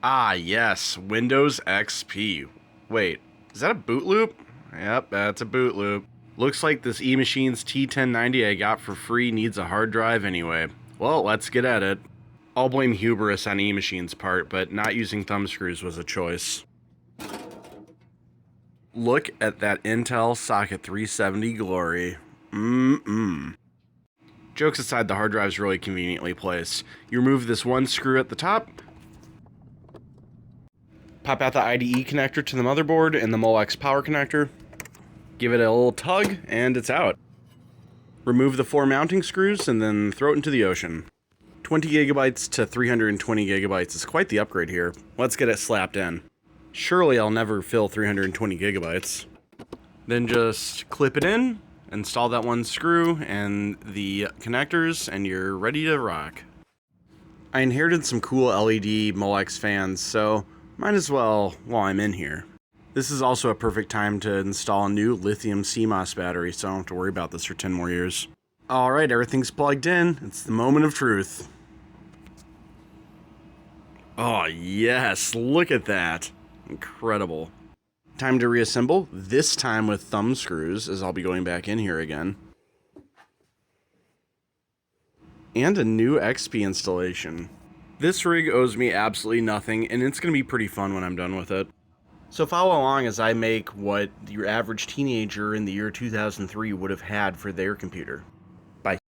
Ah, yes, Windows XP. Wait, is that a boot loop? Yep, that's a boot loop. Looks like this eMachines T1090 I got for free needs a hard drive anyway. Well, let's get at it. I'll blame hubris on eMachines' part, but not using thumb screws was a choice. Look at that Intel Socket 370 glory. Jokes aside, the hard drive's really conveniently placed. You remove this one screw at the top, pop out the IDE connector to the motherboard and the Molex power connector, give it a little tug, and it's out. Remove the 4 mounting screws and then throw it into the ocean. 20 gigabytes to 320 gigabytes is quite the upgrade here. Let's get it slapped in. Surely I'll never fill 320 gigabytes. Then just clip it in, install that one screw and the connectors, and you're ready to rock. I inherited some cool LED Molex fans, so might as well while I'm in here. This is also a perfect time to install a new lithium CMOS battery, so I don't have to worry about this for 10 more years. Alright, everything's plugged in. It's the moment of truth. Oh yes, look at that. Incredible. Time to reassemble, this time with thumb screws, as I'll be going back in here again. And a new XP installation. This rig owes me absolutely nothing, and it's going to be pretty fun when I'm done with it. So follow along as I make what your average teenager in the year 2003 would have had for their computer.